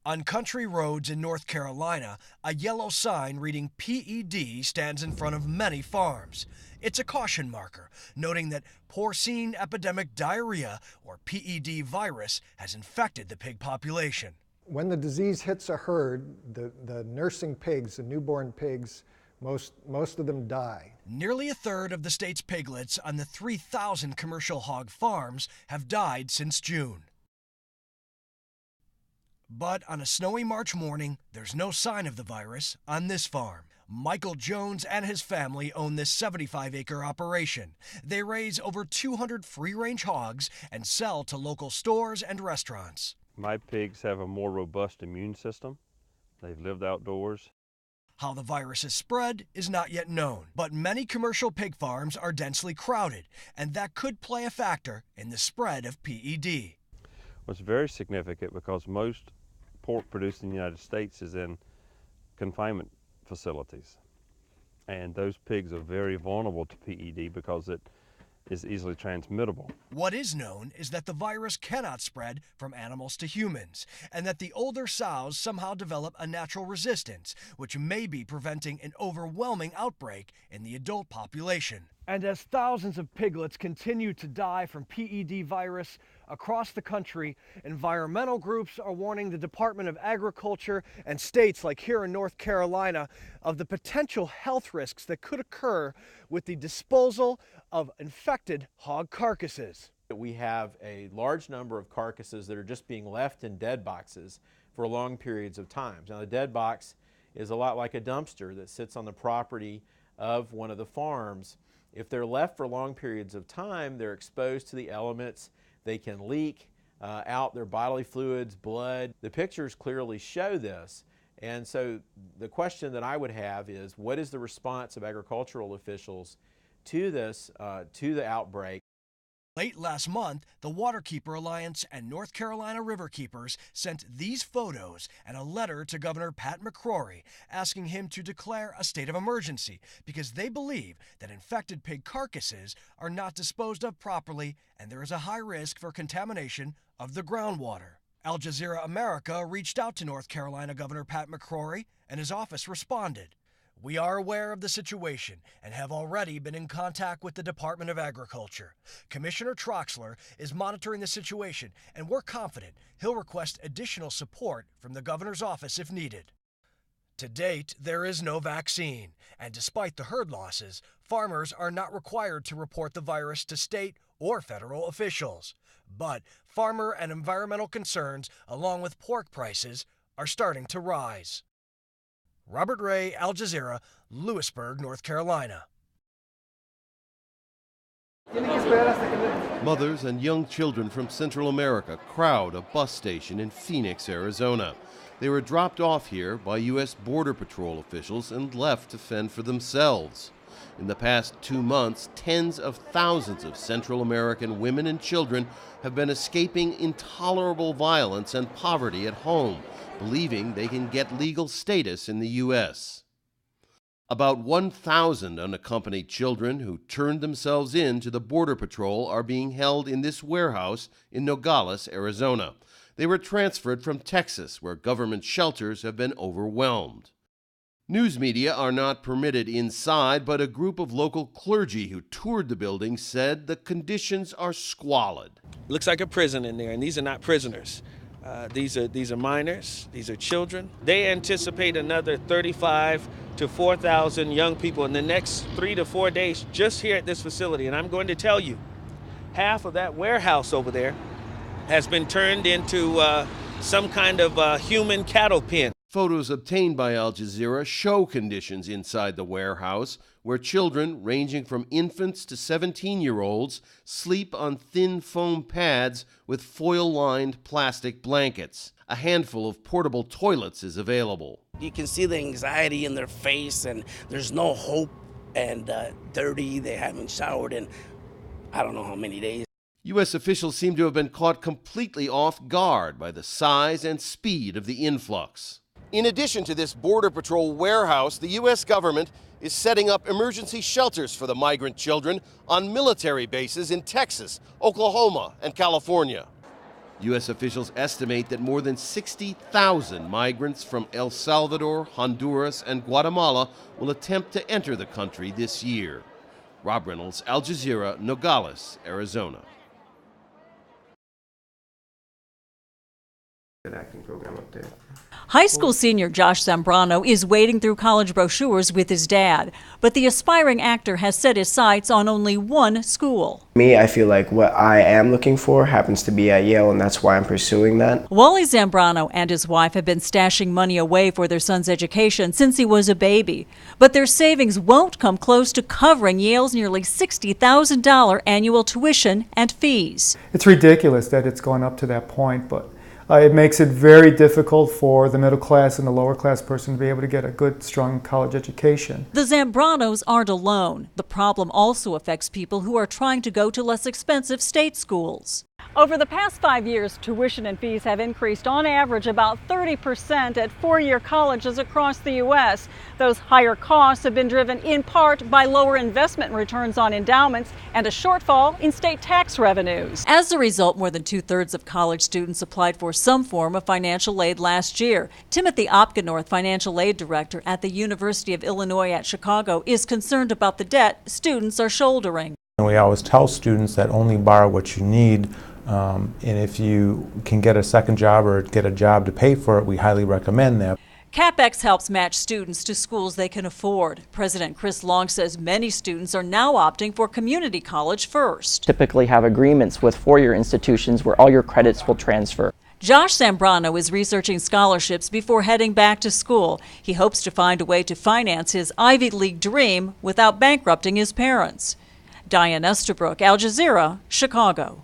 On country roads in North Carolina, a yellow sign reading PED stands in front of many farms. It's a caution marker, noting that porcine epidemic diarrhea, or PED virus, has infected the pig population. When the disease hits a herd, the nursing pigs, the newborn pigs, most of them die. Nearly a third of the state's piglets on the 3,000 commercial hog farms have died since June. But on a snowy March morning, there's no sign of the virus on this farm. Michael Jones and his family own this 75-acre operation. They raise over 200 free-range hogs and sell to local stores and restaurants. My pigs have a more robust immune system. They've lived outdoors. How the virus is spread is not yet known, but many commercial pig farms are densely crowded, and that could play a factor in the spread of PED. It's very significant because most pork produced in the United States is in confinement facilities, and those pigs are very vulnerable to PED because it is easily transmittable. What is known is that the virus cannot spread from animals to humans, and that the older sows somehow develop a natural resistance, which may be preventing an overwhelming outbreak in the adult population. And as thousands of piglets continue to die from PED virus across the country, environmental groups are warning the Department of Agriculture and states like here in North Carolina of the potential health risks that could occur with the disposal of infected hog carcasses. We have a large number of carcasses that are just being left in dead boxes for long periods of time. Now, the dead box is a lot like a dumpster that sits on the property of one of the farms. If they're left for long periods of time, they're exposed to the elements. They can leak out their bodily fluids, blood. The pictures clearly show this. And so the question that I would have is, what is the response of agricultural officials to this, to the outbreak? Late last month, the Waterkeeper Alliance and North Carolina Riverkeepers sent these photos and a letter to Governor Pat McCrory asking him to declare a state of emergency because they believe that infected pig carcasses are not disposed of properly and there is a high risk for contamination of the groundwater. Al Jazeera America reached out to North Carolina Governor Pat McCrory and his office responded. We are aware of the situation and have already been in contact with the Department of Agriculture. Commissioner Troxler is monitoring the situation, and we're confident he'll request additional support from the governor's office if needed. To date, there is no vaccine, and despite the herd losses, farmers are not required to report the virus to state or federal officials. But farmer and environmental concerns, along with pork prices, are starting to rise. Robert Ray, Al Jazeera, Lewisburg, North Carolina. Mothers and young children from Central America crowd a bus station in Phoenix, Arizona. They were dropped off here by U.S. Border Patrol officials and left to fend for themselves. In the past 2 months, tens of thousands of Central American women and children have been escaping intolerable violence and poverty at home, believing they can get legal status in the U.S. About 1,000 unaccompanied children who turned themselves in to the Border Patrol are being held in this warehouse in Nogales, Arizona. They were transferred from Texas, where government shelters have been overwhelmed. News media are not permitted inside, but a group of local clergy who toured the building said the conditions are squalid. Looks like a prison in there, and these are not prisoners. These are minors, these are children. They anticipate another 35 to 4,000 young people in the next 3 to 4 days just here at this facility. And I'm going to tell you, half of that warehouse over there has been turned into some kind of human cattle pen. Photos obtained by Al Jazeera show conditions inside the warehouse where children ranging from infants to 17-year-olds sleep on thin foam pads with foil-lined plastic blankets. A handful of portable toilets is available. You can see the anxiety in their face, and there's no hope, and dirty. They haven't showered in I don't know how many days. U.S. officials seem to have been caught completely off guard by the size and speed of the influx. In addition to this Border Patrol warehouse, the U.S. government is setting up emergency shelters for the migrant children on military bases in Texas, Oklahoma, and California. U.S. officials estimate that more than 60,000 migrants from El Salvador, Honduras, and Guatemala will attempt to enter the country this year. Rob Reynolds, Al Jazeera, Nogales, Arizona. Acting program up there. High school senior Josh Zambrano is wading through college brochures with his dad, but the aspiring actor has set his sights on only one school. Me, I feel like what I am looking for happens to be at Yale, and that's why I'm pursuing that. Wally Zambrano and his wife have been stashing money away for their son's education since he was a baby, but their savings won't come close to covering Yale's nearly $60,000 annual tuition and fees. It's ridiculous that it's gone up to that point, but it makes it very difficult for the middle class and the lower class person to be able to get a good, strong college education. The Zambranos aren't alone. The problem also affects people who are trying to go to less expensive state schools. Over the past 5 years, tuition and fees have increased on average about 30% at four-year colleges across the U.S. Those higher costs have been driven in part by lower investment returns on endowments and a shortfall in state tax revenues. As a result, more than two-thirds of college students applied for some form of financial aid last year. Timothy Opgenorth, financial aid director at the University of Illinois at Chicago, is concerned about the debt students are shouldering. We always tell students that only borrow what you need. And if you can get a second job or get a job to pay for it, we highly recommend that. CapEx helps match students to schools they can afford. President Chris Long says many students are now opting for community college first. Typically have agreements with four-year institutions where all your credits will transfer. Josh Zambrano is researching scholarships before heading back to school. He hopes to find a way to finance his Ivy League dream without bankrupting his parents. Diane Estabrook, Al Jazeera, Chicago.